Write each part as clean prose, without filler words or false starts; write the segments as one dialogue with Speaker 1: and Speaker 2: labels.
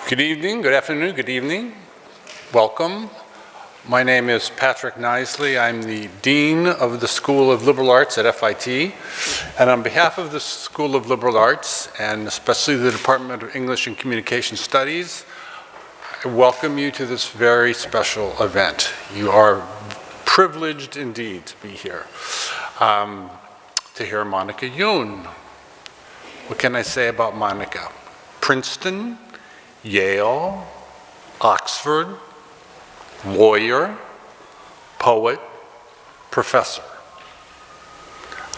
Speaker 1: Good evening, good afternoon, good evening. Welcome. My name is Patrick Knisley. I'm the Dean of the School of Liberal Arts at FIT. And on behalf of the School of Liberal Arts, and especially the Department of English and Communication Studies, I welcome you to this very special event. You are privileged indeed to be here, to hear Monica Youn. What can I say about Monica? Princeton, Yale, Oxford, lawyer, poet, professor.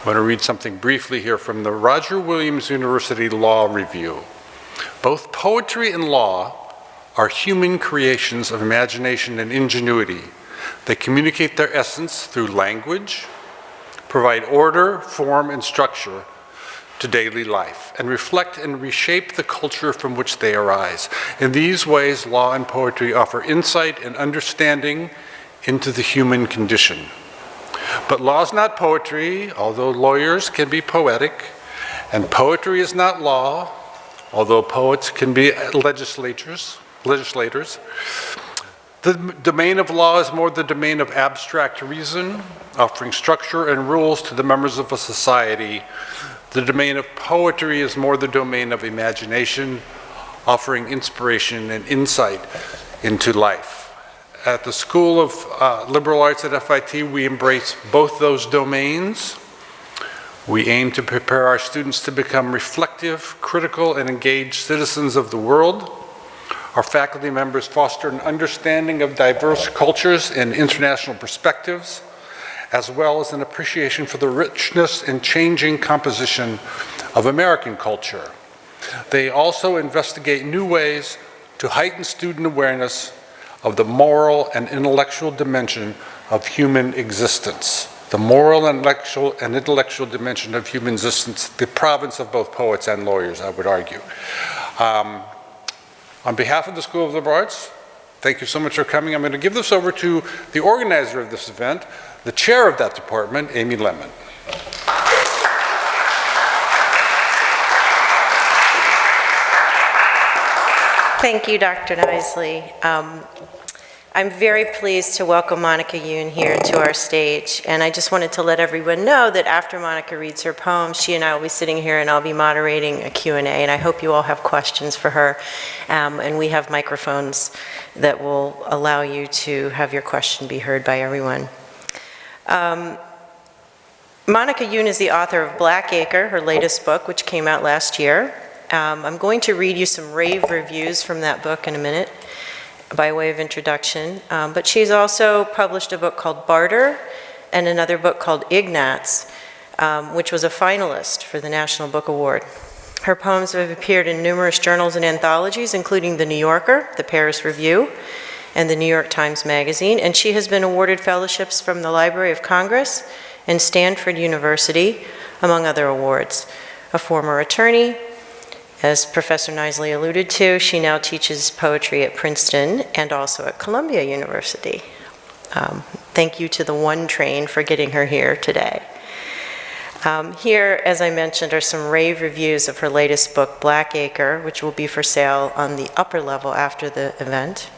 Speaker 1: I want to read something briefly here from the Roger Williams University Law Review. Both poetry and law are human creations of imagination and ingenuity. They communicate their essence through language, provide order, form, and structure to daily life, and reflect and reshape the culture from which they arise. In these ways, law and poetry offer insight and understanding into the human condition. But law is not poetry, although lawyers can be poetic, and poetry is not law, although poets can be legislators. The domain of law is more the domain of abstract reason, offering structure and rules to the members of a society. The domain of poetry is more the domain of imagination, offering inspiration and insight into life. At the School of Liberal Arts at FIT, we embrace both those domains. We aim to prepare our students to become reflective, critical, and engaged citizens of the world. Our faculty members foster an understanding of diverse cultures and international perspectives, as well as an appreciation for the richness and changing composition of American culture. They also investigate new ways to heighten student awareness of the moral and intellectual dimension of human existence. The moral and intellectual dimension of human existence, the province of both poets and lawyers, I would argue. On behalf of the School of Liberal Arts, thank you so much for coming. I'm going to give this over to the organizer of this event, the chair of that department, Amy Lemon.
Speaker 2: Thank you, Dr. Knisley. I'm very pleased to welcome Monica Youn here to our stage, and I just wanted to let everyone know that after Monica reads her poem, she and I will be sitting here and I'll be moderating a Q&A, and I hope you all have questions for her, and we have microphones that will allow you to have your question be heard by everyone. Monica Youn is the author of BLACKACRE, her latest book, which came out last year. I'm going to read you some rave reviews from that book in a minute by way of introduction, but she's also published a book called Barter and another book called IGNATZ, which was a finalist for the National Book Award. Her poems have appeared in numerous journals and anthologies, including The New Yorker, the Paris Review, and the New York Times Magazine, and she has been awarded fellowships from the Library of Congress and Stanford University, among other awards. A former attorney, as Professor Knisley alluded to, she now teaches poetry at Princeton and also at Columbia University. Thank you to the One Train for getting her here today. Here, as I mentioned, are some rave reviews of her latest book, BLACKACRE, which will be for sale on the upper level after the event.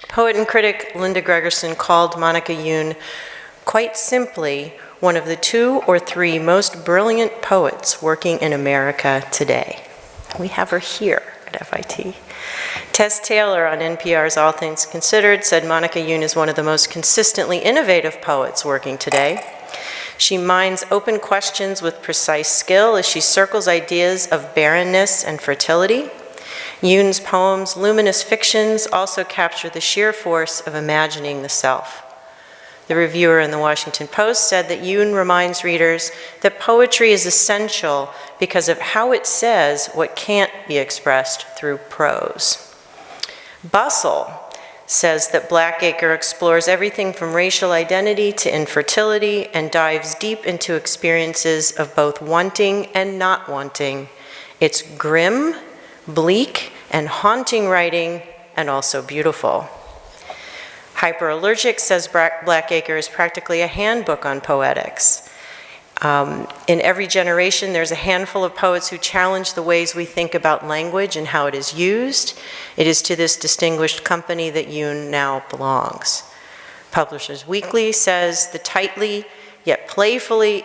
Speaker 2: Poet and critic Linda Gregerson called Monica Youn, quite simply, one of the 2 or 3 most brilliant poets working in America today. We have her here at FIT. Tess Taylor on NPR's All Things Considered said Monica Youn is one of the most consistently innovative poets working today. She mines open questions with precise skill as she circles ideas of barrenness and fertility. Youn's poems, luminous fictions, also capture the sheer force of imagining the self. The reviewer in the Washington Post said that Youn reminds readers that poetry is essential because of how it says what can't be expressed through prose. Bustle says that BLACKACRE explores everything from racial identity to infertility and dives deep into experiences of both wanting and not wanting. It's grim, bleak, and haunting writing, and also beautiful. Hyperallergic says BLACKACRE is practically a handbook on poetics. In every generation, there's a handful of poets who challenge the ways we think about language and how it is used. It is to this distinguished company that Youn now belongs. Publishers Weekly says she tightly yet playfully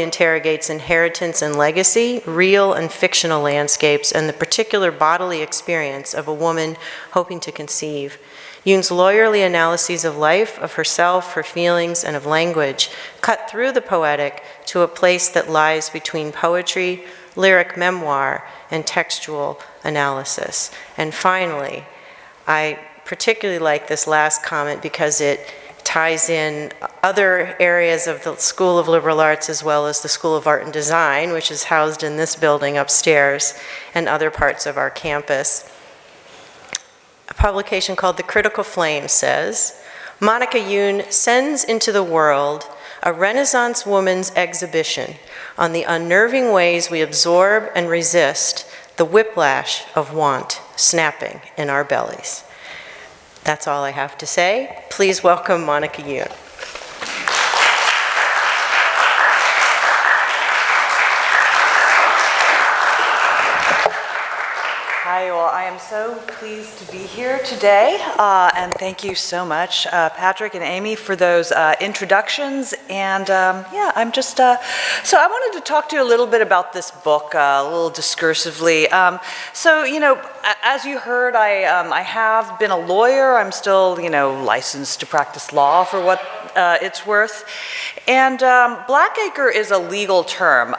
Speaker 2: interrogates inheritance and legacy, real and fictional landscapes, and the particular bodily experience of a woman hoping to conceive. Youn's lawyerly analyses of life, of herself, her feelings, and of language cut through the poetic to a place that lies between poetry, lyric memoir, and textual analysis. And finally, I particularly like this last comment because it ties in other areas of the School of Liberal Arts as well as the School of Art and Design, which is housed in this building upstairs, and other parts of our campus. A publication called The Critical Flame says, Monica Youn sends into the world a Renaissance woman's exhibition on the unnerving ways we absorb and resist the whiplash of want snapping in our bellies. That's all I have to say. Please welcome Monica Youn.
Speaker 3: Hi, well, I am so pleased to be here today, and thank you so much, Patrick and Amy, for those introductions. And yeah, I'm just, so I wanted to talk to you a little bit about this book, a little discursively. So, you know, as you heard, I have been a lawyer. I'm still, you know, licensed to practice law for what it's worth. And BLACKACRE is a legal term.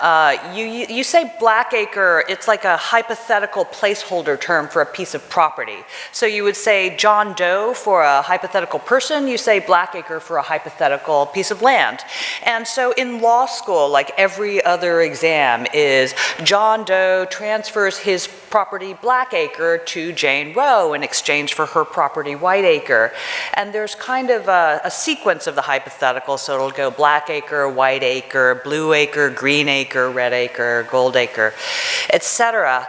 Speaker 3: You say BLACKACRE, it's like a hypothetical placeholder term for a piece of property. So you would say John Doe for a hypothetical person, you say BLACKACRE for a hypothetical piece of land. And so in law school, like every other exam, is John Doe transfers his property BLACKACRE to Jane Roe in exchange for her property Whiteacre. And there's kind of a sequence of the hypothetical, so it'll go BLACKACRE, Whiteacre, Blue Acre, Green Acre, Red Acre, Gold Acre, etc.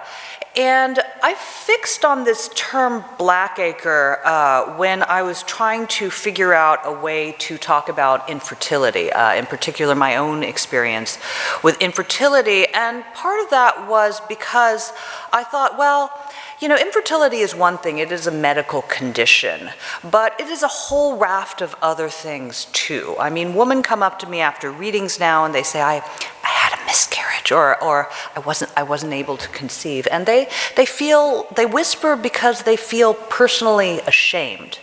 Speaker 3: And I fixed on this term BLACKACRE when I was trying to figure out a way to talk about infertility, in particular my own experience with infertility. And part of that was because I thought, well, you know, infertility is one thing, it is a medical condition, but it is a whole raft of other things too. I mean, women come up to me after readings now and they say, I had a miscarriage, or I wasn't able to conceive. And they whisper because they feel personally ashamed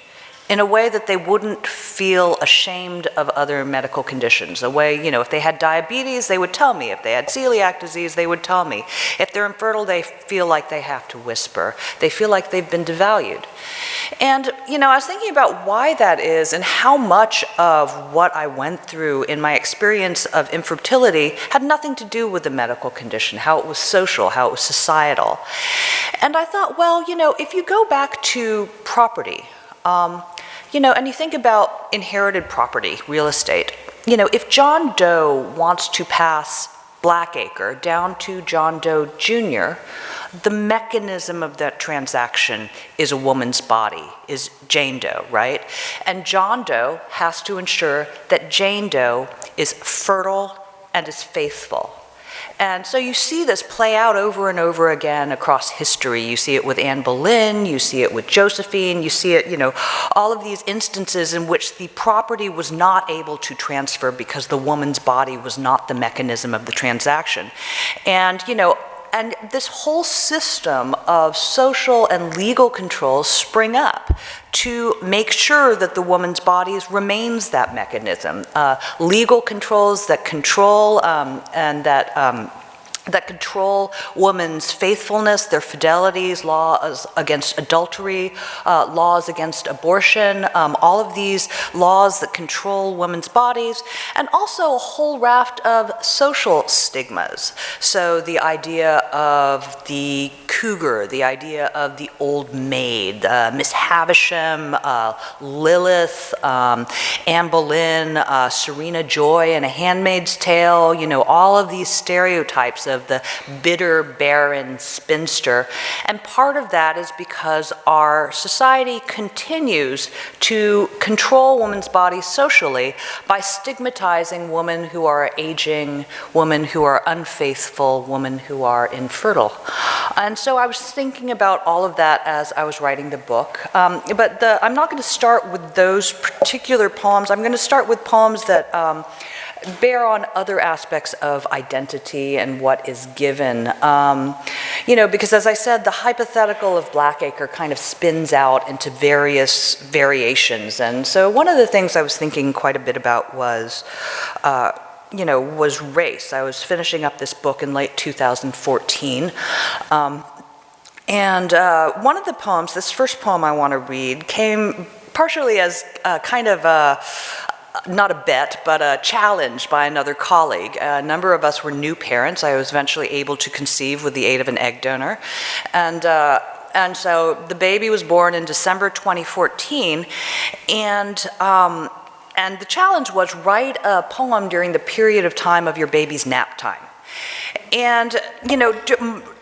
Speaker 3: in a way that they wouldn't feel ashamed of other medical conditions. A way, you know, if they had diabetes, they would tell me. If they had celiac disease, they would tell me. If they're infertile, they feel like they have to whisper. They feel like they've been devalued. And, you know, I was thinking about why that is and how much of what I went through in my experience of infertility had nothing to do with the medical condition, how it was social, how it was societal. And I thought, well, you know, if you go back to property, you know, and you think about inherited property, real estate. You know, if John Doe wants to pass BLACKACRE down to John Doe Jr., the mechanism of that transaction is a woman's body, is Jane Doe, right? And John Doe has to ensure that Jane Doe is fertile and is faithful. And so you see this play out over and over again across history. You see it with Anne Boleyn, you see it with Josephine, you see it, you know, all of these instances in which the property was not able to transfer because the woman's body was not the mechanism of the transaction. And, you know, and this whole system of social and legal controls spring up to make sure that the woman's body remains that mechanism. Legal controls that control and that control women's faithfulness, their fidelities, laws against adultery, laws against abortion, all of these laws that control women's bodies, and also a whole raft of social stigmas. So the idea of the cougar, the idea of the old maid, Miss Havisham, Lilith, Anne Boleyn, Serena Joy in A Handmaid's Tale, you know, all of these stereotypes of of the bitter, barren spinster. And part of that is because our society continues to control women's bodies socially by stigmatizing women who are aging, women who are unfaithful, women who are infertile. And so I was thinking about all of that as I was writing the book. But I'm not going to start with those particular poems. I'm going to start with poems that bear on other aspects of identity and what is given. Because as I said, the hypothetical of Blackacre kind of spins out into various variations. And so one of the things I was thinking quite a bit about was race. I was finishing up this book in late 2014. And one of the poems, this first poem I want to read, came partially as kind of not a bet, but a challenge by another colleague. A number of us were new parents. I was eventually able to conceive with the aid of an egg donor. And so the baby was born in December 2014. And the challenge was write a poem during the period of time of your baby's nap time. And,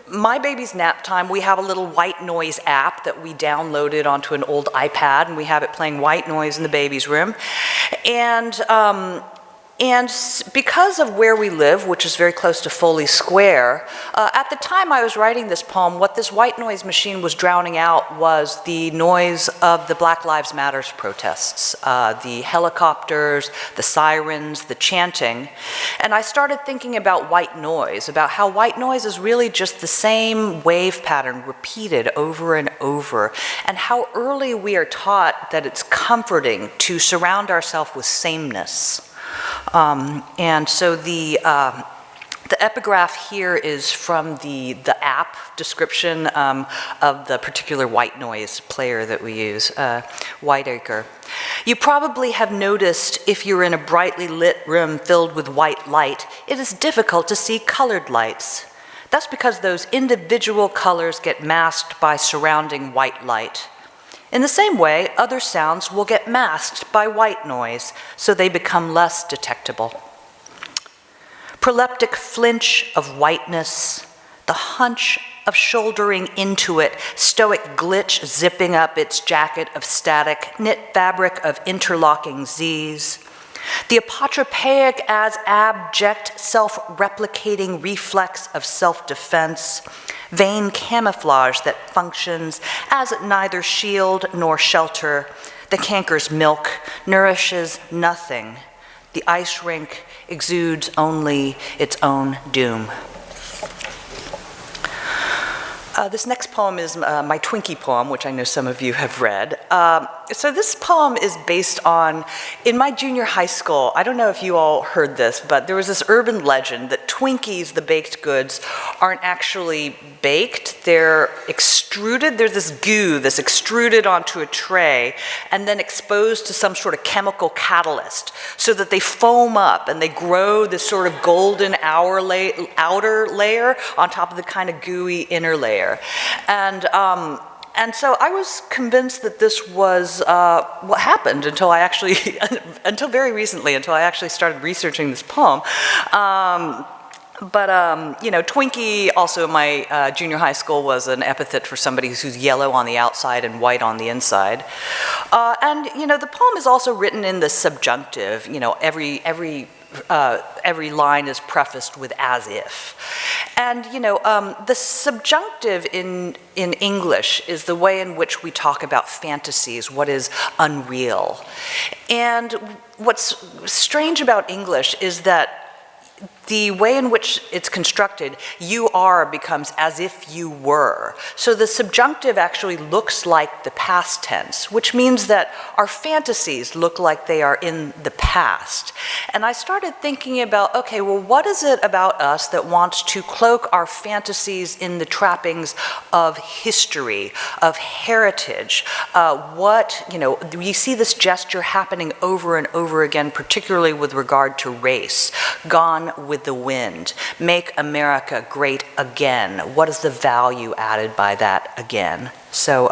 Speaker 3: my baby's nap time, we have a little white noise app that we downloaded onto an old iPad, and we have it playing white noise in the baby's room. And because of where we live, which is very close to Foley Square, at the time I was writing this poem, what this white noise machine was drowning out was the noise of the Black Lives Matter protests, the helicopters, the sirens, the chanting. And I started thinking about white noise, about how white noise is really just the same wave pattern repeated over and over, and how early we are taught that it's comforting to surround ourselves with sameness. And so the epigraph here is from the app description of the particular white noise player that we use, Whiteacre. You probably have noticed if you're in a brightly lit room filled with white light, it is difficult to see colored lights. That's because those individual colors get masked by surrounding white light. In the same way, other sounds will get masked by white noise, so they become less detectable. Proleptic flinch of whiteness, the hunch of shouldering into it, stoic glitch zipping up its jacket of static, knit fabric of interlocking Z's. The apotropaic as abject, self-replicating reflex of self-defense, vain camouflage that functions as neither shield nor shelter. The canker's milk nourishes nothing. The ice rink exudes only its own doom. This next poem is my Twinkie poem, which I know some of you have read. So this poem is based on, in my junior high school, I don't know if you all heard this, but there was this urban legend that Twinkies, the baked goods, aren't actually baked, they're extruded. There's this goo that's extruded onto a tray and then exposed to some sort of chemical catalyst so that they foam up and they grow this sort of golden outer layer on top of the kind of gooey inner layer. And so I was convinced that this was what happened until I actually, until very recently, until I actually started researching this poem. Twinkie, also in my junior high school, was an epithet for somebody who's yellow on the outside and white on the inside. The poem is also written in the subjunctive. Every line is prefaced with as if. And, the subjunctive in English is the way in which we talk about fantasies, what is unreal. And what's strange about English is that the way in which it's constructed, you are becomes as if you were. So the subjunctive actually looks like the past tense, which means that our fantasies look like they are in the past. And I started thinking about, okay, well, what is it about us that wants to cloak our fantasies in the trappings of history, of heritage? We see this gesture happening over and over again, particularly with regard to race. Gone with the Wind, Make America Great Again. What is the value added by that again? So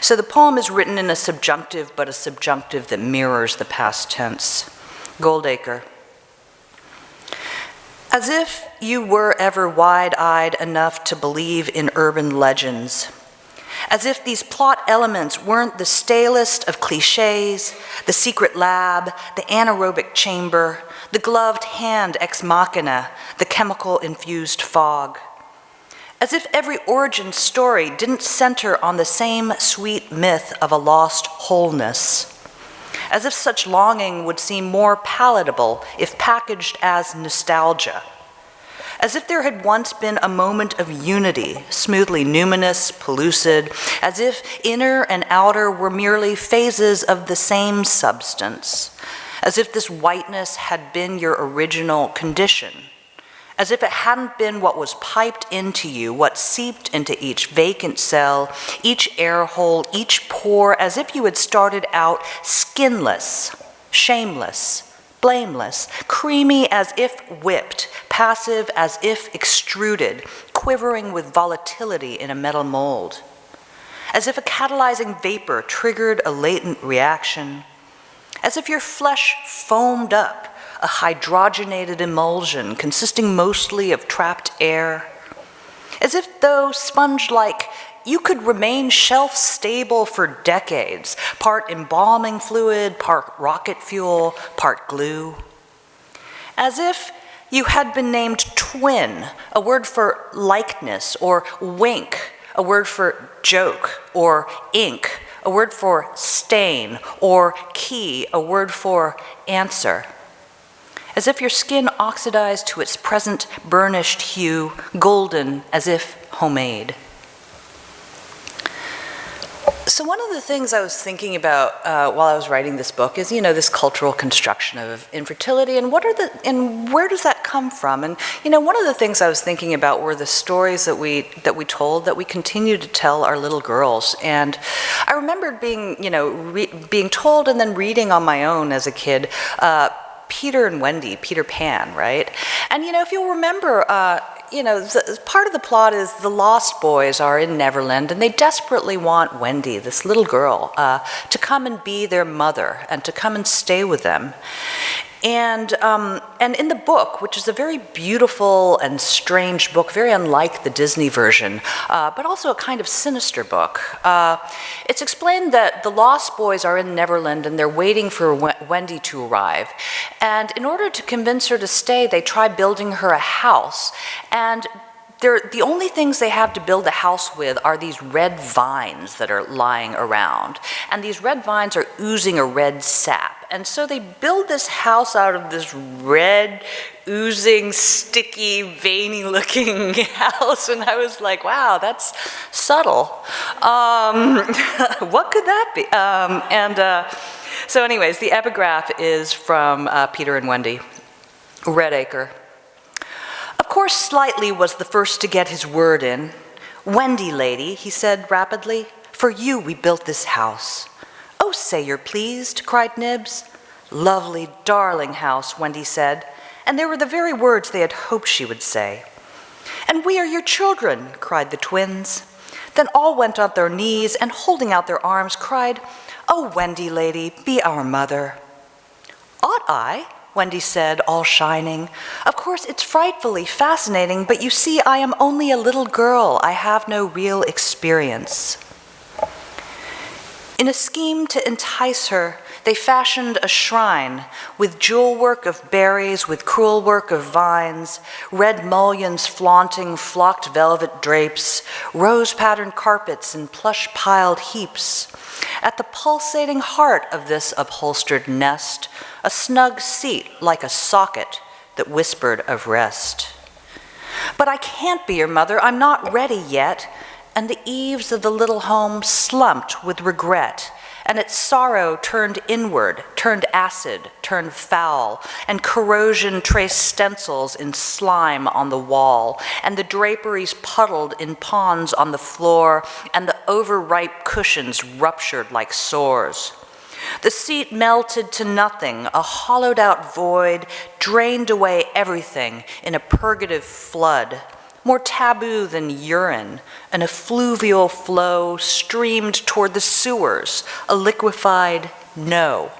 Speaker 3: the poem is written in a subjunctive, but a subjunctive that mirrors the past tense. Goldacre. As if you were ever wide-eyed enough to believe in urban legends. As if these plot elements weren't the stalest of cliches, the secret lab, the anaerobic chamber, the gloved hand ex machina, the chemical-infused fog. As if every origin story didn't center on the same sweet myth of a lost wholeness. As if such longing would seem more palatable if packaged as nostalgia. As if there had once been a moment of unity, smoothly numinous, pellucid, as if inner and outer were merely phases of the same substance, as if this whiteness had been your original condition, as if it hadn't been what was piped into you, what seeped into each vacant cell, each air hole, each pore, as if you had started out skinless, shameless, blameless, creamy as if whipped, passive as if extruded, quivering with volatility in a metal mold. As if a catalyzing vapor triggered a latent reaction. As if your flesh foamed up, a hydrogenated emulsion consisting mostly of trapped air. As if, though sponge-like, you could remain shelf-stable for decades, part embalming fluid, part rocket fuel, part glue. As if you had been named twin, a word for likeness, or wink, a word for joke, or ink, a word for stain, or key, a word for answer. As if your skin oxidized to its present burnished hue, golden as if homemade. So one of the things I was thinking about while I was writing this book is, this cultural construction of infertility, and where does that come from? And one of the things I was thinking about were the stories that we told, that we continue to tell our little girls. And I remembered being being told and then reading on my own as a kid. Peter and Wendy, Peter Pan, right? And if you'll remember, part of the plot is the Lost Boys are in Neverland, and they desperately want Wendy, this little girl, to come and be their mother and to come and stay with them. And in the book, which is a very beautiful and strange book, very unlike the Disney version, but also a kind of sinister book, it's explained that the Lost Boys are in Neverland and they're waiting for Wendy to arrive. And in order to convince her to stay, they try building her a house. And the only things they have to build a house with are these red vines that are lying around. And these red vines are oozing a red sap. And so they build this house out of this red, oozing, sticky, veiny-looking house. And I was like, wow, that's subtle. What could that be? So anyways, the epigraph is from Peter and Wendy, Red Acre. Of course, Slightly was the first to get his word in. Wendy, lady, he said rapidly, for you we built this house. Oh, say you're pleased, cried Nibs. Lovely, darling house, Wendy said, and they were the very words they had hoped she would say. And we are your children, cried the twins. Then all went on their knees and holding out their arms cried, Oh, Wendy, lady, be our mother. Ought I? Wendy said, all shining. Of course, it's frightfully fascinating, but you see, I am only a little girl. I have no real experience. In a scheme to entice her, they fashioned a shrine with jewel work of berries, with crewel work of vines, red mullions flaunting flocked velvet drapes, rose-patterned carpets in plush-piled heaps. At the pulsating heart of this upholstered nest, a snug seat like a socket that whispered of rest. But I can't be your mother, I'm not ready yet. And the eaves of the little home slumped with regret, and its sorrow turned inward, turned acid, turned foul, and corrosion traced stencils in slime on the wall, and the draperies puddled in ponds on the floor, and the overripe cushions ruptured like sores. The seat melted to nothing, a hollowed-out void, drained away everything in a purgative flood. More taboo than urine, an effluvial flow streamed toward the sewers, a liquefied no.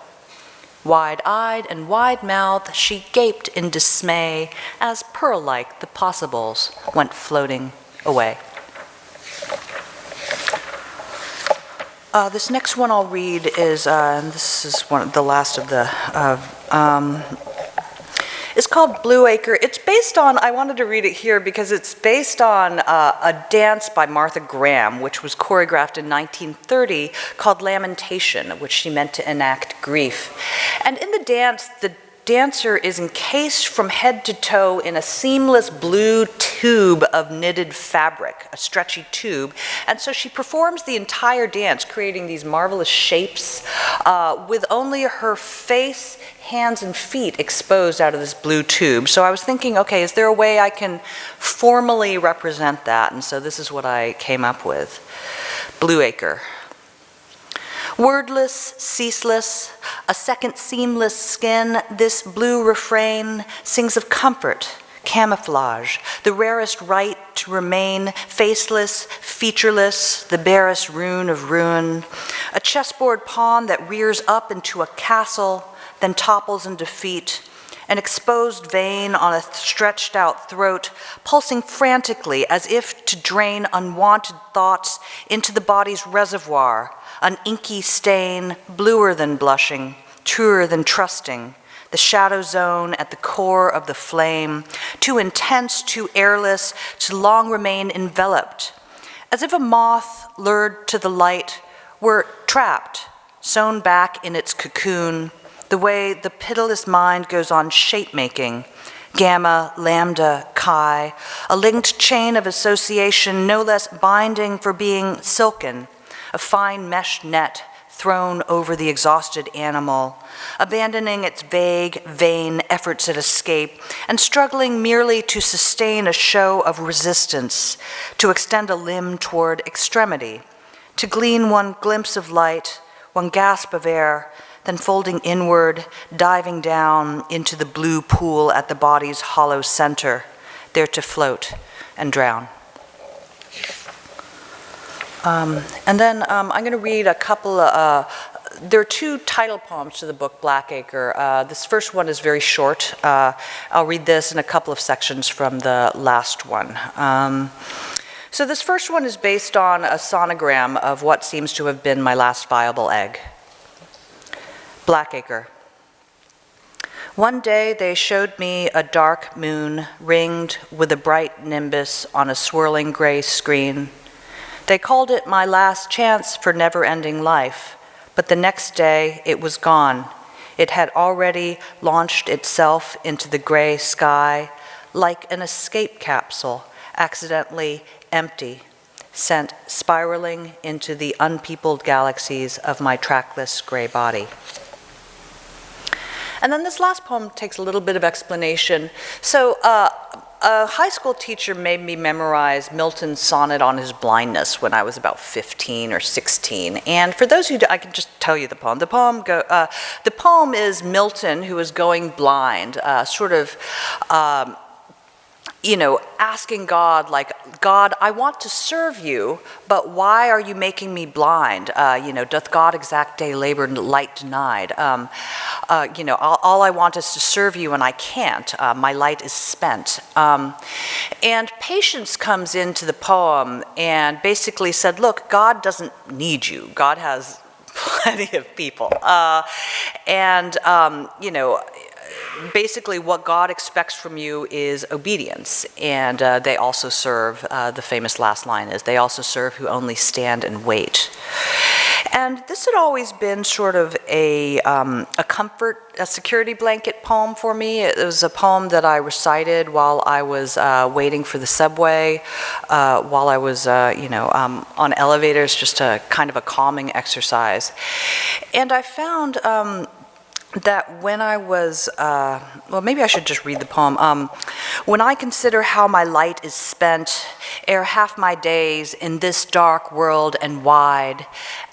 Speaker 3: Wide-eyed and wide-mouthed, she gaped in dismay as pearl-like the possibles went floating away. This next one I'll read is, and this is the last of the, it's called Blue Acre. It's based on, I wanted to read it here because it's based on a dance by Martha Graham, which was choreographed in 1930 called Lamentation, which she meant to enact grief. And in the dance, the dancer is encased from head to toe in a seamless blue tube of knitted fabric, a stretchy tube. And so she performs the entire dance, creating these marvelous shapes with only her face, hands, and feet exposed out of this blue tube. So I was thinking, okay, is there a way I can formally represent that? And so this is what I came up with. Blue Acre. Wordless, ceaseless, a second seamless skin, this blue refrain sings of comfort, camouflage, the rarest right to remain faceless, featureless, the barest rune of ruin, a chessboard pawn that rears up into a castle, then topples in defeat, an exposed vein on a stretched out throat, pulsing frantically as if to drain unwanted thoughts into the body's reservoir, an inky stain, bluer than blushing, truer than trusting, the shadow zone at the core of the flame, too intense, too airless, to long remain enveloped, as if a moth lured to the light were trapped, sewn back in its cocoon, the way the pitiless mind goes on shape-making, gamma, lambda, chi, a linked chain of association no less binding for being silken, a fine mesh net thrown over the exhausted animal, abandoning its vague, vain efforts at escape, and struggling merely to sustain a show of resistance, to extend a limb toward extremity, to glean one glimpse of light, one gasp of air, then folding inward, diving down into the blue pool at the body's hollow center, there to float and drown. And then I'm going to read a couple there are two title poems to the book, Blackacre. This first one is very short. I'll read this in a couple of sections from the last one. So this first one is based on a sonogram of what seems to have been my last viable egg. Blackacre. One day they showed me a dark moon ringed with a bright nimbus on a swirling gray screen. They called it my last chance for never-ending life, but the next day it was gone. It had already launched itself into the gray sky like an escape capsule, accidentally empty, sent spiraling into the unpeopled galaxies of my trackless gray body. And then this last poem takes a little bit of explanation. So a high school teacher made me memorize Milton's sonnet on his blindness when I was about 15 or 16. And for those who I can just tell you the poem. The poem is Milton, who is going blind, asking God, like, God, I want to serve you, but why are you making me blind? Doth God exact day labor and light denied? All I want is to serve you and I can't. My light is spent. And patience comes into the poem and basically said, look, God doesn't need you. God has plenty of people. Basically what God expects from you is obedience, and they also serve, the famous last line is, they also serve who only stand and wait. And this had always been sort of a comfort, a security blanket poem for me. It was a poem that I recited while I was waiting for the subway, while I was, on elevators, just a kind of a calming exercise. And I found that when I was, maybe I should just read the poem. When I consider how my light is spent, ere half my days in this dark world and wide,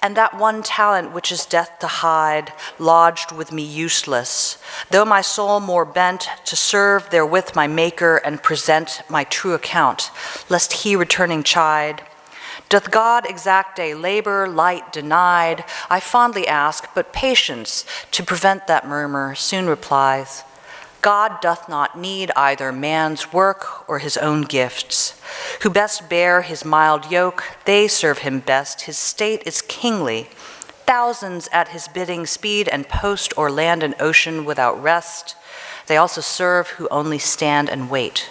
Speaker 3: and that one talent which is death to hide, lodged with me useless, though my soul more bent to serve therewith my Maker and present my true account, lest he returning chide, Doth God exact a labor, light denied? I fondly ask, but patience to prevent that murmur soon replies. God doth not need either man's work or his own gifts. Who best bear his mild yoke, they serve him best. His state is kingly. Thousands at his bidding speed and post o'er land and ocean without rest. They also serve who only stand and wait.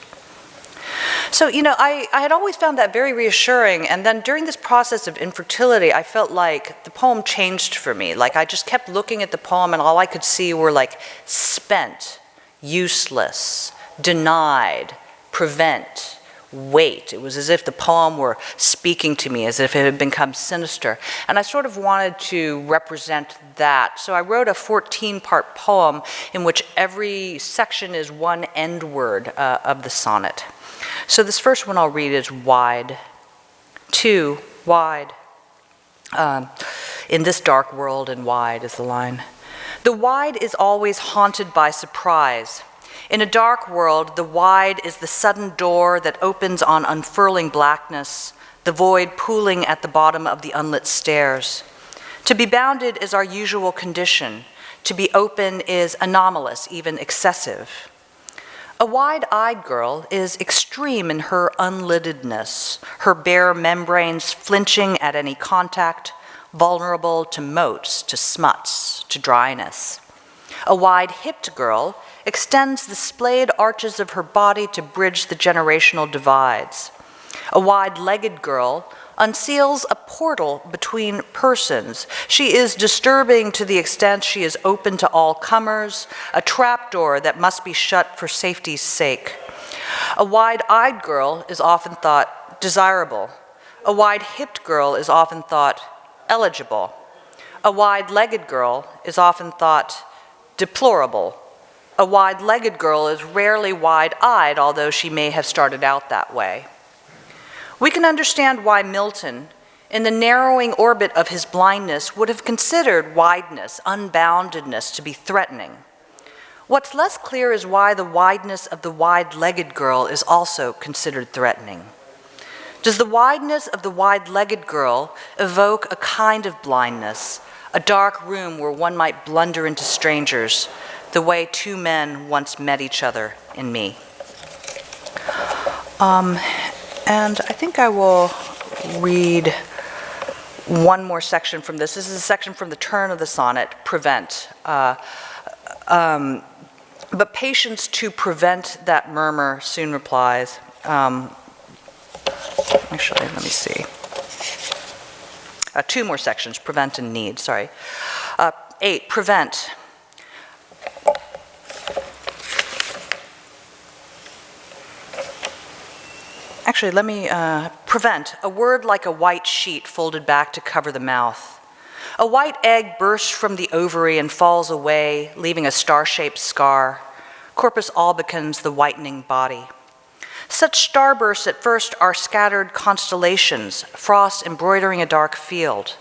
Speaker 3: So, I had always found that very reassuring, and then during this process of infertility, I felt like the poem changed for me. Like, I just kept looking at the poem, and all I could see were like spent, useless, denied, prevent, wait. It was as if the poem were speaking to me, as if it had become sinister. And I sort of wanted to represent that. So I wrote a 14-part poem in which every section is one end word of the sonnet. So this first one I'll read is wide. Too wide. In this dark world and wide is the line. The wide is always haunted by surprise. In a dark world, the wide is the sudden door that opens on unfurling blackness, the void pooling at the bottom of the unlit stairs. To be bounded is our usual condition. To be open is anomalous, even excessive. A wide-eyed girl is extreme in her unliddedness, her bare membranes flinching at any contact, vulnerable to motes, to smuts, to dryness. A wide-hipped girl extends the splayed arches of her body to bridge the generational divides. A wide-legged girl unseals a portal between persons. She is disturbing to the extent she is open to all comers, a trapdoor that must be shut for safety's sake. A wide-eyed girl is often thought desirable. A wide-hipped girl is often thought eligible. A wide-legged girl is often thought deplorable. A wide-legged girl is rarely wide-eyed, although she may have started out that way. We can understand why Milton, in the narrowing orbit of his blindness, would have considered wideness, unboundedness to be threatening. What's less clear is why the wideness of the wide-legged girl is also considered threatening. Does the wideness of the wide-legged girl evoke a kind of blindness, a dark room where one might blunder into strangers, the way two men once met each other in me? And I think I will read one more section from this. This is a section from the turn of the sonnet, Prevent. But patience to prevent that murmur soon replies. Actually, let me see. Two more sections, Prevent and Need, sorry. 8, Prevent. Actually, let me prevent, a word like a white sheet folded back to cover the mouth. A white egg bursts from the ovary and falls away, leaving a star-shaped scar. Corpus albicans the whitening body. Such starbursts at first are scattered constellations, frost embroidering a dark field.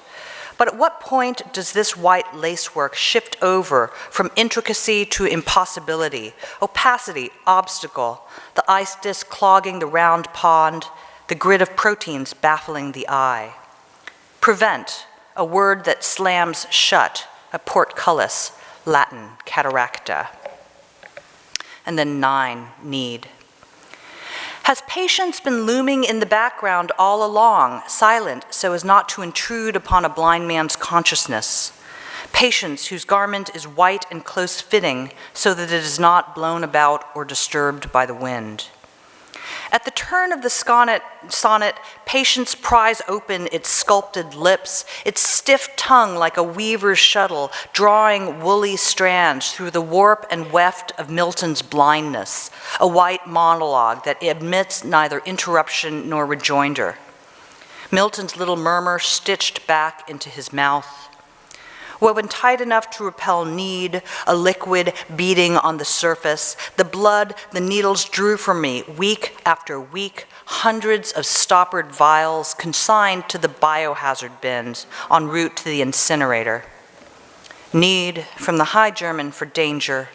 Speaker 3: But at what point does this white lacework shift over from intricacy to impossibility, opacity, obstacle, the ice disk clogging the round pond, the grid of proteins baffling the eye? Prevent, a word that slams shut, a portcullis, Latin, cataracta. And then 9, Need. Has patience been looming in the background all along, silent so as not to intrude upon a blind man's consciousness? Patience whose garment is white and close-fitting so that it is not blown about or disturbed by the wind. At the turn of the sonnet, patience pries open its sculpted lips, its stiff tongue like a weaver's shuttle, drawing woolly strands through the warp and weft of Milton's Blindness, a white monologue that admits neither interruption nor rejoinder. Milton's little murmur stitched back into his mouth. Woven tight enough to repel need, a liquid beating on the surface, the blood the needles drew from me week after week, hundreds of stoppered vials consigned to the biohazard bins en route to the incinerator. Need from the High German for danger,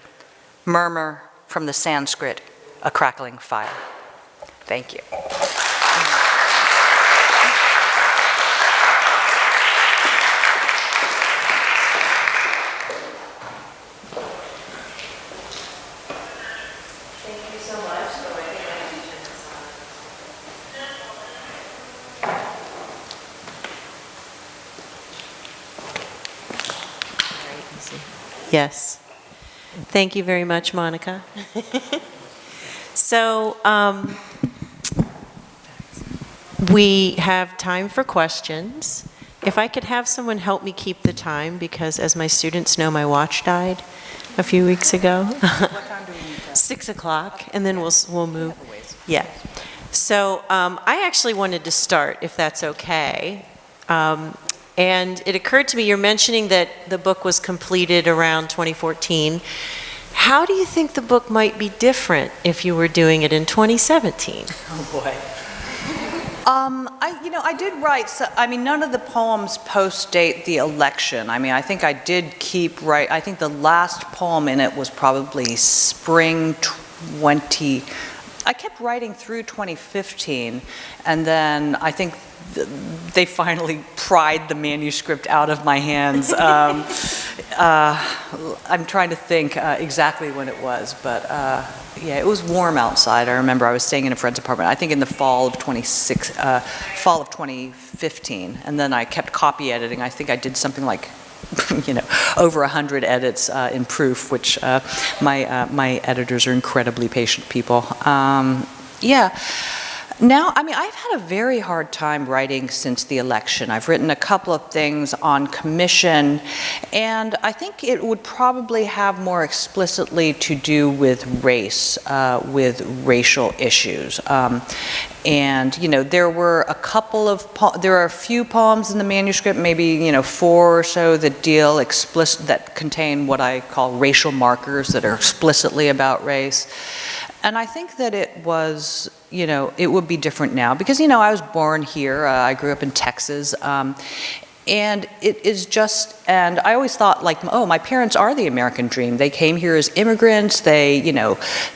Speaker 3: murmur from the Sanskrit, a crackling fire. Thank you.
Speaker 2: Yes. Thank you very much, Monica. So we have time for questions. If I could have someone help me keep the time, because as my students know, my watch died a few weeks ago.
Speaker 3: What time do we need to?
Speaker 2: 6 o'clock, and then we'll move. Yeah. So I actually wanted to start, if that's okay. And it occurred to me, you're mentioning that the book was completed around 2014. How do you think the book might be different if you were doing it in 2017?
Speaker 3: Oh, boy. I did write, none of the poems post-date the election. I think I did keep writing. I think the last poem in it was probably spring 20. I kept writing through 2015, and then I think they finally pried the manuscript out of my hands. I'm trying to think exactly when it was, but yeah, it was warm outside. I remember I was staying in a friend's apartment, I think in the fall of 2015, and then I kept copy editing. I think I did something like over 100 edits in proof, which my editors are incredibly patient people. Yeah. Now, I've had a very hard time writing since the election. I've written a couple of things on commission, and I think it would probably have more explicitly to do with race, with racial issues. And, there were there are a few poems in the manuscript, maybe, 4 or so that that contain what I call racial markers that are explicitly about race. And I think that it was, it would be different now because, I was born here. I grew up in Texas. And it is just, and I always thought my parents are the American dream. They came here as immigrants. They,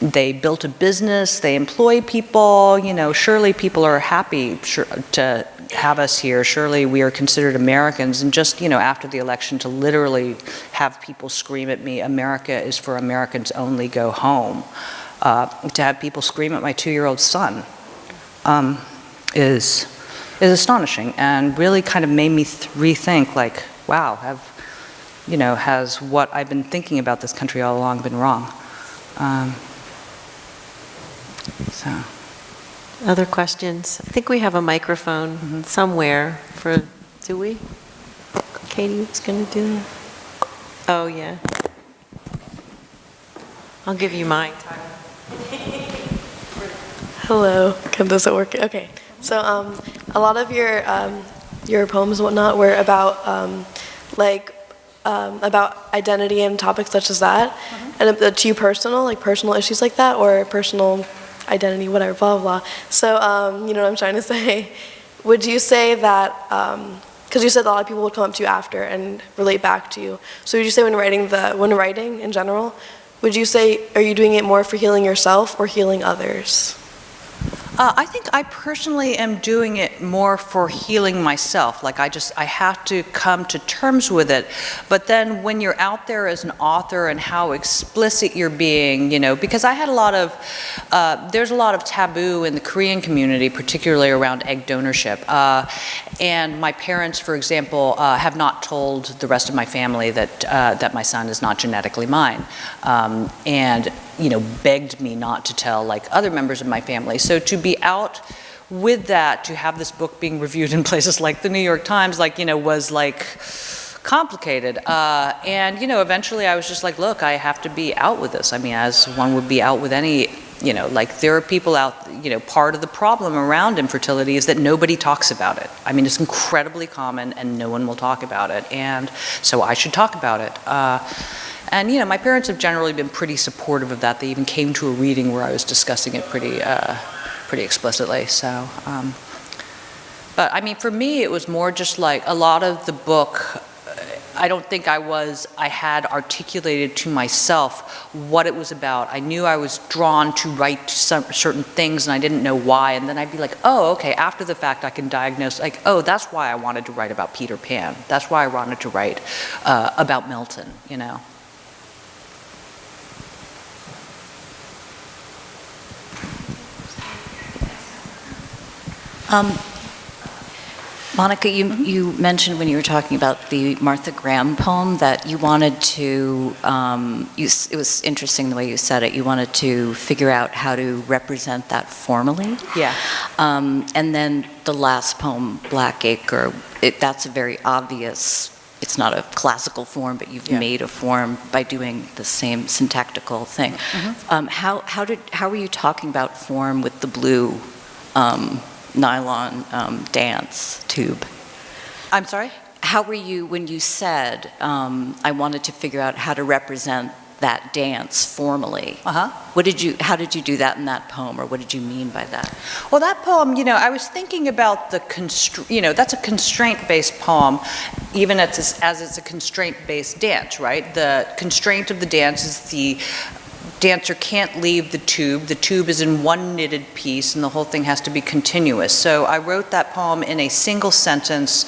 Speaker 3: they built a business. They employ people. Surely people are happy to have us here. Surely we are considered Americans. And just, after the election to literally have people scream at me, America is for Americans only, go home. To have people scream at my 2-year-old son is astonishing and really kind of made me rethink, wow, has what I've been thinking about this country all along been wrong?
Speaker 2: Other questions? I think we have a microphone somewhere do we? Katie was going to do that? Oh, yeah. I'll give you mine.
Speaker 4: Hello, does it work? Okay, so a lot of your poems and whatnot were about about identity and topics such as that, and to you personal, personal issues like that, or personal identity, whatever, blah blah blah. So you know what I'm trying to say. Would you say that because you said a lot of people would come up to you after and relate back to you? So would you say when writing in general, would you say, are you doing it more for healing yourself or healing others?
Speaker 3: I think I personally am doing it more for healing myself. I have to come to terms with it. But then when you're out there as an author and how explicit you're being, because I had there's a lot of taboo in the Korean community, particularly around egg donorship. And my parents, for example, have not told the rest of my family that my son is not genetically mine. And begged me not to tell other members of my family. So to be out with that, to have this book being reviewed in places like the New York Times, was complicated. And eventually I was just look, I have to be out with this. As one would be out with any, there are people out, part of the problem around infertility is that nobody talks about it. It's incredibly common and no one will talk about it. And so I should talk about it. And my parents have generally been pretty supportive of that. They even came to a reading where I was discussing it pretty explicitly. So, but for me, it was more just a lot of the book. I don't think I had articulated to myself what it was about. I knew I was drawn to write certain things, and I didn't know why. And then I'd be oh, okay. After the fact, I can diagnose. Oh, that's why I wanted to write about Peter Pan. That's why I wanted to write about Milton.
Speaker 5: Monica, you mentioned when you were talking about the Martha Graham poem that you wanted to, it was interesting the way you said it, you wanted to figure out how to represent that formally.
Speaker 3: Yeah.
Speaker 5: And then the last poem, BLACKACRE, that's a very obvious, it's not a classical form, but you've made a form by doing the same syntactical thing.
Speaker 3: Mm-hmm.
Speaker 5: How were you talking about form with the blue nylon dance tube?
Speaker 3: I'm sorry?
Speaker 5: How were you, when you said, I wanted to figure out how to represent that dance formally? How did you do that in that poem, or what did you mean by that?
Speaker 3: Well, that poem, I was thinking about the that's a constraint-based poem, even as it's a constraint-based dance, right? The constraint of the dance is the dancer can't leave the tube. The tube is in one knitted piece, and the whole thing has to be continuous. So I wrote that poem in a single sentence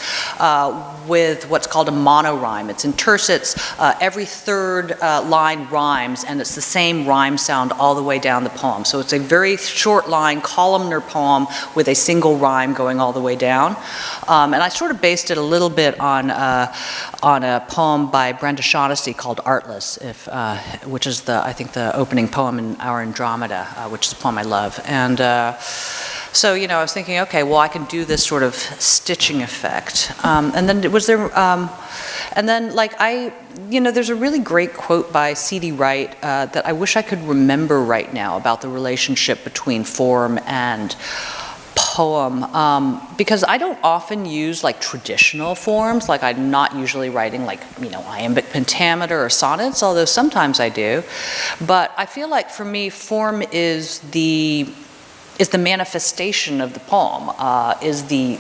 Speaker 3: with what's called a monorhyme. It's in tercets. Every third line rhymes, and it's the same rhyme sound all the way down the poem. So it's a very short line, columnar poem with a single rhyme going all the way down. And I sort of based it a little bit on a poem by Brenda Shaughnessy called Artless, which is I think the opening poem in our Andromeda, which is a poem I love. And so, I was thinking, okay, well, I can do this sort of stitching effect. And then there's a really great quote by C.D. Wright that I wish I could remember right now about the relationship between form and poem, because I don't often use like traditional forms, like I'm not usually writing like, iambic pentameter or sonnets, although sometimes I do. But I feel like for me, form is the manifestation of the poem, is the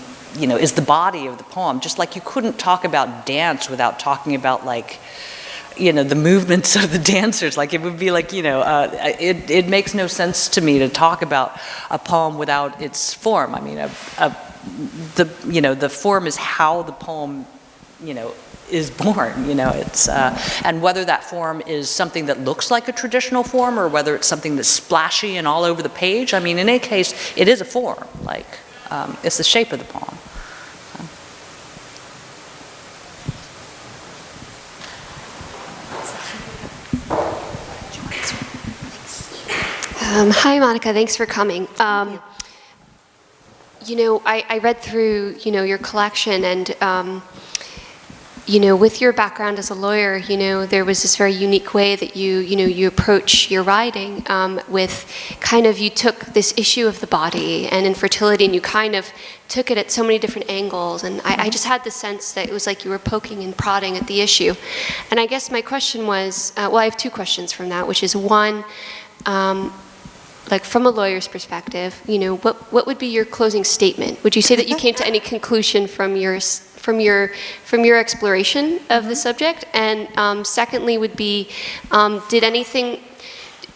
Speaker 3: body of the poem. Just like you couldn't talk about dance without talking about like, the movements of the dancers. Like it would be like, it makes no sense to me to talk about a poem without its form. I mean, the form is how the poem, is born. It's and whether that form is something that looks like a traditional form or whether it's something that's splashy and all over the page. I mean, in any case, it is a form. Like it's the shape of the poem.
Speaker 6: Hi, Monica. Thanks for coming. I read through, your collection, and, with your background as a lawyer, there was this very unique way that you approach your writing with kind of, you took this issue of the body and infertility, and you kind of took it at so many different angles, and I just had the sense that it was like you were poking and prodding at the issue. And I guess my question was, I have two questions from that, which is one, like from a lawyer's perspective, what would be your closing statement? Would you say that you came to any conclusion from your exploration of the subject? And secondly would be,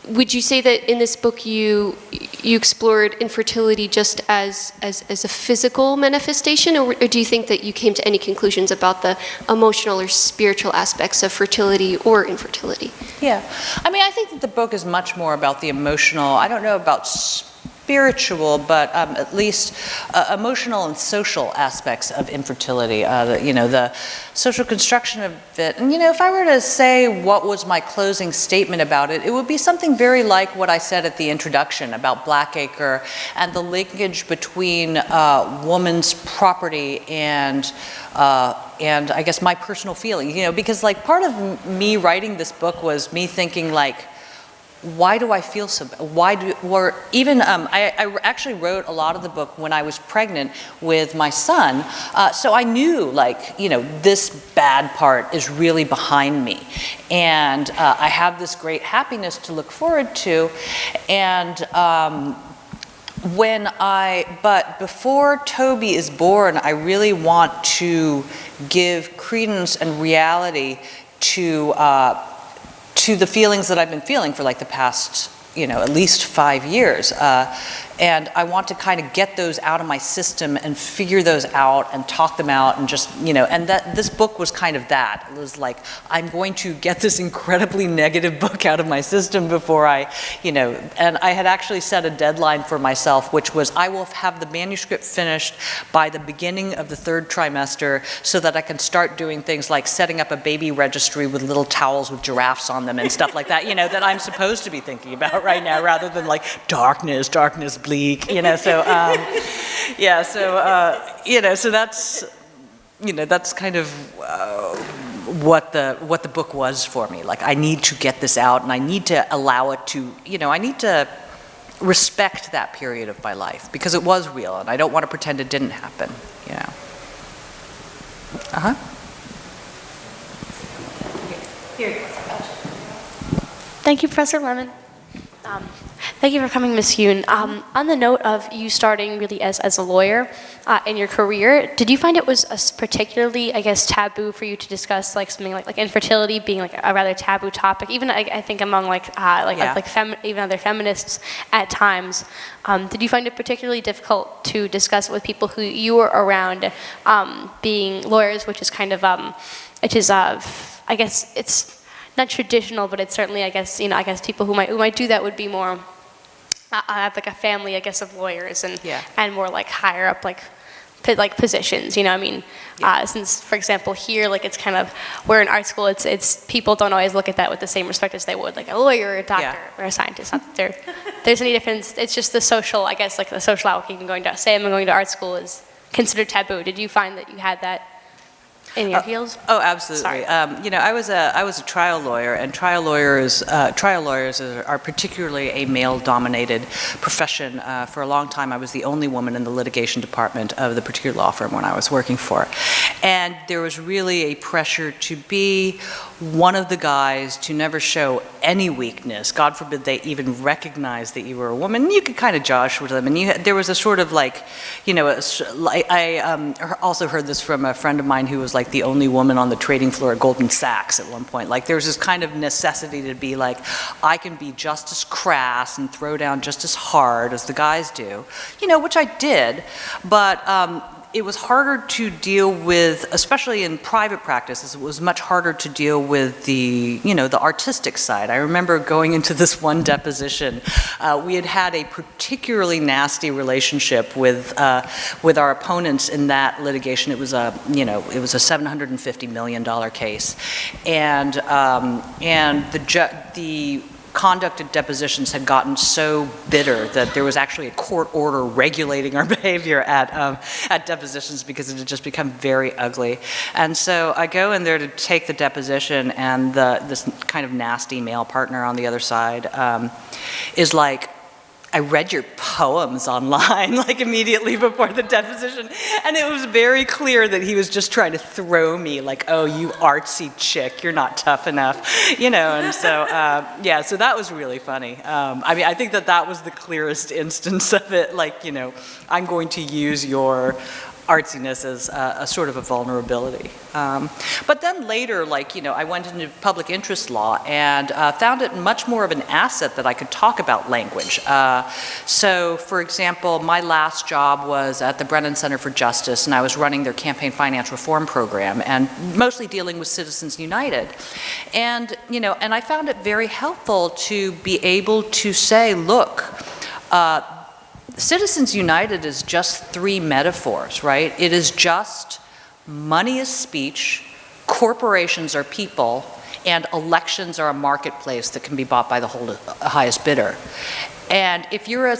Speaker 6: would you say that in this book you explored infertility just as a physical manifestation, or do you think that you came to any conclusions about the emotional or spiritual aspects of fertility or infertility?
Speaker 3: Yeah, I mean, I think that the book is much more about the emotional. I don't know about spiritual, but at least emotional and social aspects of infertility, the social construction of it. And, if I were to say what was my closing statement about it, it would be something very like what I said at the introduction about BLACKACRE and the linkage between woman's property and I guess my personal feeling, because like part of me writing this book was me thinking like, why do I feel so bad? I actually wrote a lot of the book when I was pregnant with my son, so I knew like, this bad part is really behind me, and I have this great happiness to look forward to, and but before Toby is born, I really want to give credence and reality to the feelings that I've been feeling for like the past, at least 5 years. And I want to kind of get those out of my system and figure those out and talk them out and just, and that this book was kind of that. It was like, I'm going to get this incredibly negative book out of my system before I, and I had actually set a deadline for myself, which was I will have the manuscript finished by the beginning of the 3rd trimester so that I can start doing things like setting up a baby registry with little towels with giraffes on them and stuff like that, that I'm supposed to be thinking about right now, rather than like darkness, bleak, so so that's kind of what the book was for me. Like, I need to get this out, and I need to allow it to, I need to respect that period of my life because it was real, and I don't want to pretend it didn't happen,
Speaker 6: Here. Thank you, Professor Lemon. Thank you for coming, Ms. Youn. On the note of you starting really as a lawyer in your career, did you find it was particularly, I guess, taboo for you to discuss like something like infertility being like a rather taboo topic, even I think among even other feminists at times? Did you find it particularly difficult to discuss it with people who you were around, being lawyers, which is kind of, I guess it's not traditional, but it's certainly, I guess people who might do that would be more like a family, I guess, of lawyers and more like higher up like positions, since, for example, here, like, it's kind of, we're in art school, it's people don't always look at that with the same respect as they would like a lawyer or a doctor or a scientist. Not that there's any difference. It's just the social, I guess, like the social outlook. I'm going to art school is considered taboo. Did you find that you had that in your fields?
Speaker 3: Oh, absolutely. I was a trial lawyer, and trial lawyers are particularly a male-dominated profession. For a long time, I was the only woman in the litigation department of the particular law firm when I was working for, and there was really a pressure to be one of the guys, to never show any weakness. God forbid they even recognize that you were a woman. You could kind of josh with them, and there was a sort of like, I also heard this from a friend of mine who was like the only woman on the trading floor at Goldman Sachs at one point. Like, there was this kind of necessity to be like, I can be just as crass and throw down just as hard as the guys do, which I did, but it was harder to deal with, especially in private practice. It was much harder to deal with the artistic side. I remember going into this one deposition. We had a particularly nasty relationship with our opponents in that litigation. It was a $750 million case, and the conduct at depositions had gotten so bitter that there was actually a court order regulating our behavior at depositions because it had just become very ugly. And so I go in there to take the deposition, and this kind of nasty male partner on the other side is like, I read your poems online, like, immediately before the deposition, and it was very clear that he was just trying to throw me, like, oh, you artsy chick, you're not tough enough, and so, so that was really funny. I think that was the clearest instance of it, like, I'm going to use your artsiness as a sort of a vulnerability. But then later, I went into public interest law and found it much more of an asset that I could talk about language. So, for example, my last job was at the Brennan Center for Justice, and I was running their campaign finance reform program and mostly dealing with Citizens United. And, and I found it very helpful to be able to say, look, Citizens United is just 3 metaphors, right? It is just money is speech, corporations are people, and elections are a marketplace that can be bought by the highest bidder. And if you're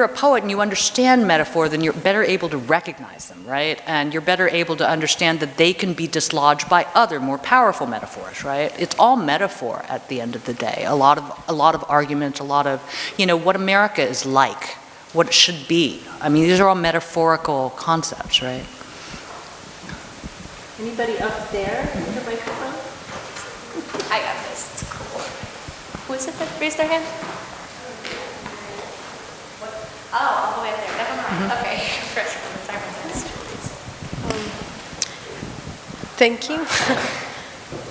Speaker 3: a poet and you understand metaphor, then you're better able to recognize them, right? And you're better able to understand that they can be dislodged by other more powerful metaphors, right? It's all metaphor at the end of the day. A lot of argument, a lot of, what America is like, what it should be. I mean, these are all metaphorical concepts, right?
Speaker 6: Anybody up there with the microphone? I got this. It's cool. Who is it that raised their hand? Oh, all the way up there. Never mind. Okay. First, sorry about this.
Speaker 7: Thank you.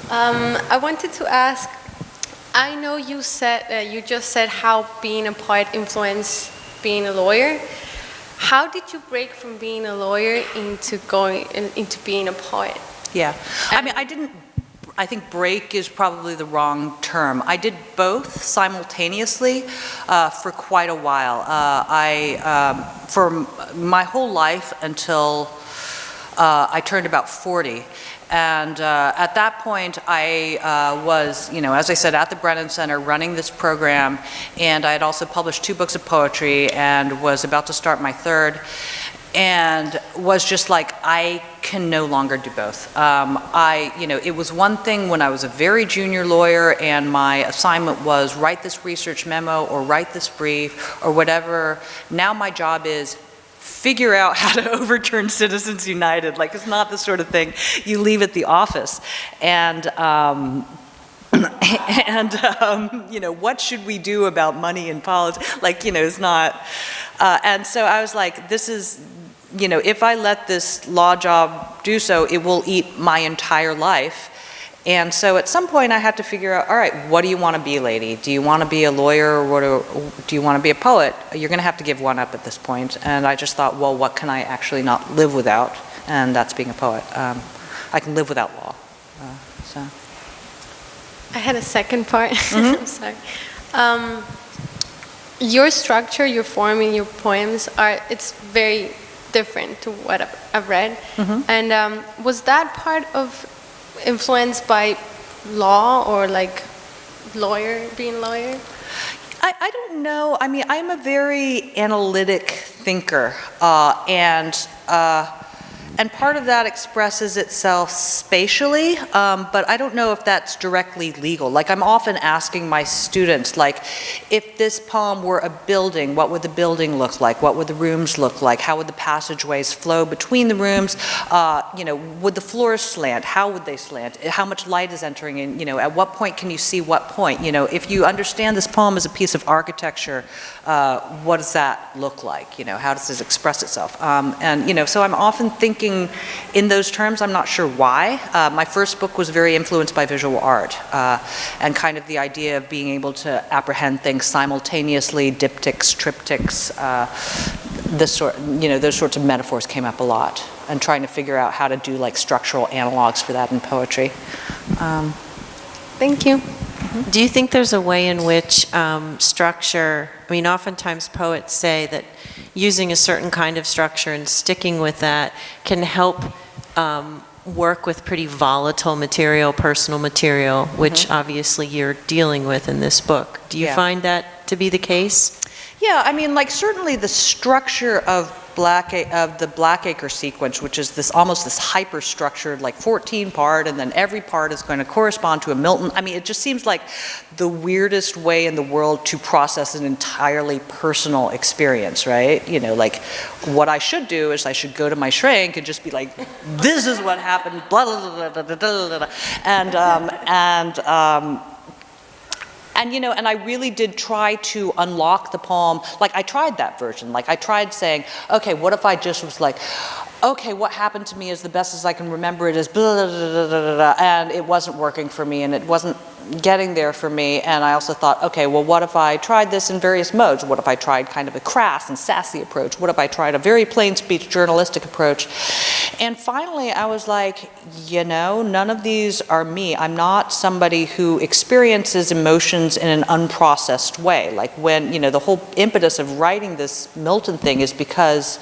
Speaker 7: I wanted to ask, I know you said, you just said how being a poet influenced being a lawyer. How did you break from being a lawyer into being a poet?
Speaker 3: Yeah. I mean, I think break is probably the wrong term. I did both simultaneously for quite a while. For my whole life until I turned about 40. And at that point, I was, as I said, at the Brennan Center running this program, and I had also published 2 books of poetry and was about to start my 3rd, and was just like, I can no longer do both. It was one thing when I was a very junior lawyer and my assignment was write this research memo or write this brief or whatever. Now my job is figure out how to overturn Citizens United. Like, it's not the sort of thing you leave at the office. And, what should we do about money in politics? Like, it's not, and so I was like, this is, if I let this law job do so, it will eat my entire life. And so at some point I had to figure out, all right, what do you want to be, lady? Do you want to be a lawyer or do you want to be a poet? You're going to have to give one up at this point. And I just thought, well, what can I actually not live without? And that's being a poet. I can live without law. So.
Speaker 7: I had a second part. I'm sorry. Your structure, your form in your poems it's very different to what I've read. And was that part of influenced by law or like being lawyer?
Speaker 3: I don't know. I mean, I'm a very analytic thinker, and part of that expresses itself spatially, but I don't know if that's directly legal. Like, I'm often asking my students, like, if this poem were a building, what would the building look like? What would the rooms look like? How would the passageways flow between the rooms? Would the floors slant? How would they slant? How much light is entering in? At what point can you see what point? If you understand this poem as a piece of architecture, what does that look like? How does this express itself? So I'm often thinking in those terms. I'm not sure why. My first book was very influenced by visual art and kind of the idea of being able to apprehend things simultaneously, diptychs, triptychs, those sorts of metaphors came up a lot, and trying to figure out how to do like structural analogs for that in poetry.
Speaker 7: Thank you.
Speaker 2: Do you think there's a way in which structure, I mean, oftentimes poets say that using a certain kind of structure and sticking with that can help work with pretty volatile material, personal material, which obviously you're dealing with in this book. Do you find that to be the case?
Speaker 3: Yeah, I mean, like, certainly the structure of the BLACKACRE sequence, which is almost this hyper-structured, like 14-part, and then every part is going to correspond to a Milton. I mean, it just seems like the weirdest way in the world to process an entirely personal experience, right? Like, what I should do is I should go to my shrink and just be like, this is what happened, blah, blah, blah, blah, blah, blah, blah. And I really did try to unlock the poem. Like, I tried that version. Like, I tried saying, okay, what if I just was like, okay, what happened to me is the best as I can remember it is blah, blah, blah, blah, blah, and it wasn't working for me, and it wasn't getting there for me. And I also thought, okay, well, what if I tried this in various modes? What if I tried kind of a crass and sassy approach? What if I tried a very plain speech journalistic approach? And finally, I was like, none of these are me. I'm not somebody who experiences emotions in an unprocessed way. Like, when, the whole impetus of writing this Milton thing is because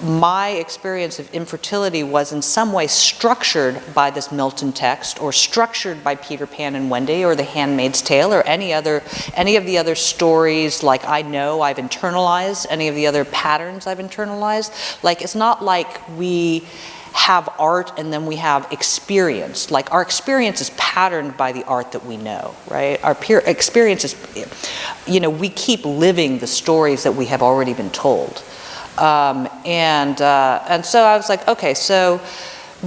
Speaker 3: my experience of infertility was in some way structured by this Milton text, or structured by Peter Pan and Wendy, or The Handmaid's Tale, or any of the other stories. Like, I've internalized any of the other patterns I've internalized. Like, it's not like we have art and then we have experience. Like, our experience is patterned by the art that we know, right? Our experience is, we keep living the stories that we have already been told. And so I was like, okay, so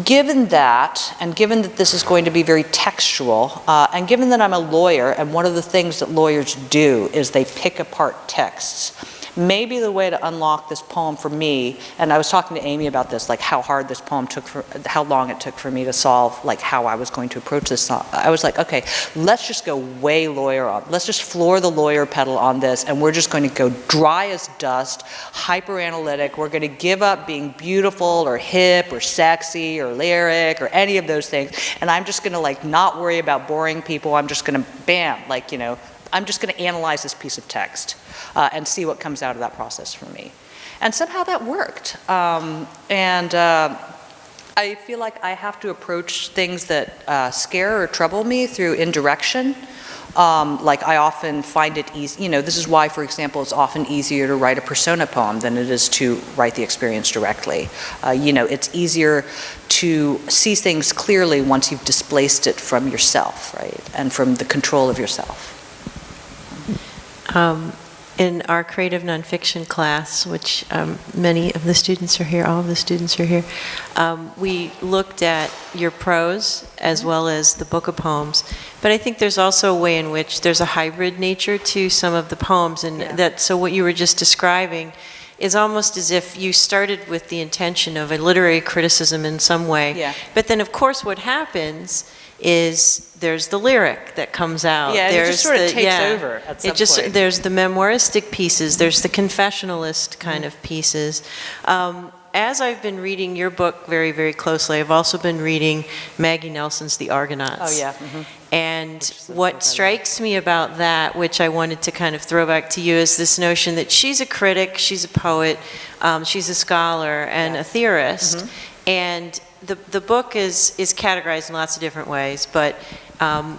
Speaker 3: given that, and given that this is going to be very textual, and given that I'm a lawyer, and one of the things that lawyers do is they pick apart texts, maybe the way to unlock this poem for me, and I was talking to Amy about this, like how hard this poem took how long it took for me to solve, like how I was going to approach this. I was like, okay, let's just go way lawyer on, let's just floor the lawyer pedal on this, and we're just going to go dry as dust, hyper analytic. We're going to give up being beautiful or hip or sexy or lyric or any of those things, and I'm just going to like not worry about boring people. I'm just going to bam, like, you know, I'm just going to analyze this piece of text and see what comes out of that process for me. And somehow that worked. I feel like I have to approach things that scare or trouble me through indirection. Like I often find it easy, you know, this is why, for example, it's often easier to write a persona poem than it is to write the experience directly. You know, it's easier to see things clearly once you've displaced it from yourself, right? And from the control of yourself.
Speaker 2: In our creative nonfiction class, which many of the students are here, all of the students are here, we looked at your prose as well as the book of poems. But I think there's also a way in which there's a hybrid nature to some of the poems, and that, so what you were just describing is almost as if you started with the intention of a literary criticism in some way. But then, of course, what happens is there's the lyric that comes out.
Speaker 3: Yeah,
Speaker 2: there's
Speaker 3: it just sort of takes over at some point.
Speaker 2: There's the memoiristic pieces, there's the confessionalist kind of pieces. As I've been reading your book very, very closely, I've also been reading Maggie Nelson's The Argonauts.
Speaker 3: Oh, yeah.
Speaker 2: And what strikes me about that, which I wanted to kind of throw back to you, is this notion that she's a critic, she's a poet, she's a scholar, and a theorist. And the book is categorized in lots of different ways, but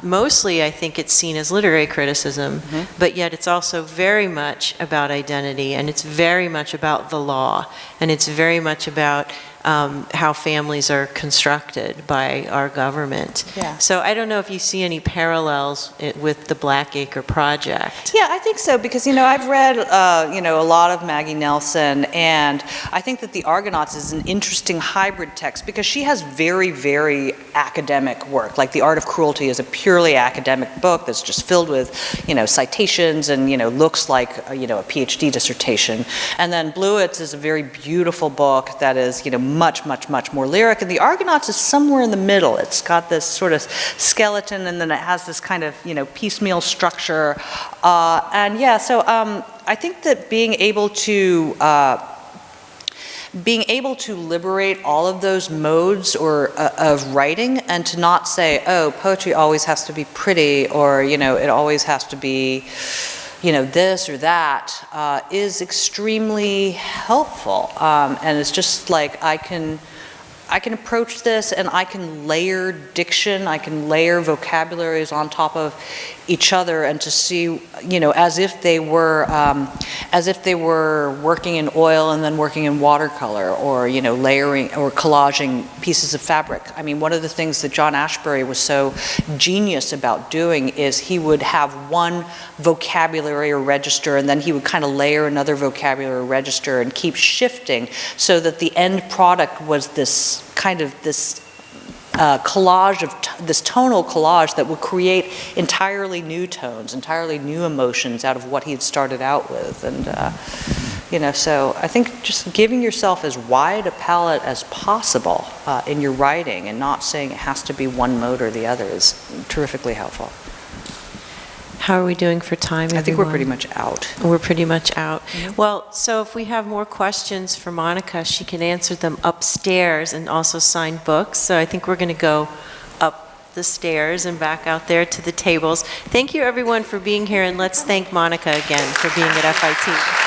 Speaker 2: mostly I think it's seen as literary criticism, but yet it's also very much about identity, and it's very much about the law, and it's very much about how families are constructed by our government. So I don't know if you see any parallels with the BLACKACRE project.
Speaker 3: Yeah, I think so, because, you know, I've read, you know, a lot of Maggie Nelson, and I think that The Argonauts is an interesting hybrid text, because she has very, very academic work. Like The Art of Cruelty is a purely academic book that's just filled with, you know, citations and, you know, looks like, you know, a PhD dissertation. And then Bluets is a very beautiful book that is, you know, much, much, much more lyric. And The Argonauts is somewhere in the middle. It's got this sort of skeleton, and then it has this kind of, you know, piecemeal structure. And yeah, so I think that being able to liberate all of those modes of writing, and to not say, oh, poetry always has to be pretty, or, you know, it always has to be, you know, this or that, is extremely helpful. And it's just like I can approach this, and I can layer diction, I can layer vocabularies on top of each other, and to see, you know, as if they were working in oil and then working in watercolor, or, you know, layering or collaging pieces of fabric. I mean, one of the things that John Ashbery was so genius about doing is he would have one vocabulary or register, and then he would kind of layer another vocabulary or register and keep shifting, so that the end product was this kind of this collage of this tonal collage that would create entirely new tones, entirely new emotions out of what he had started out with. And you know, so I think just giving yourself as wide a palette as possible in your writing, and not saying it has to be one mode or the other, is terrifically helpful.
Speaker 2: How are we doing for time, everyone?
Speaker 3: I think we're pretty much out.
Speaker 2: We're pretty much out. Well, so if we have more questions for Monica, she can answer them upstairs and also sign books. So I think we're going to go up the stairs and back out there to the tables. Thank you, everyone, for being here, and let's thank Monica again for being at FIT.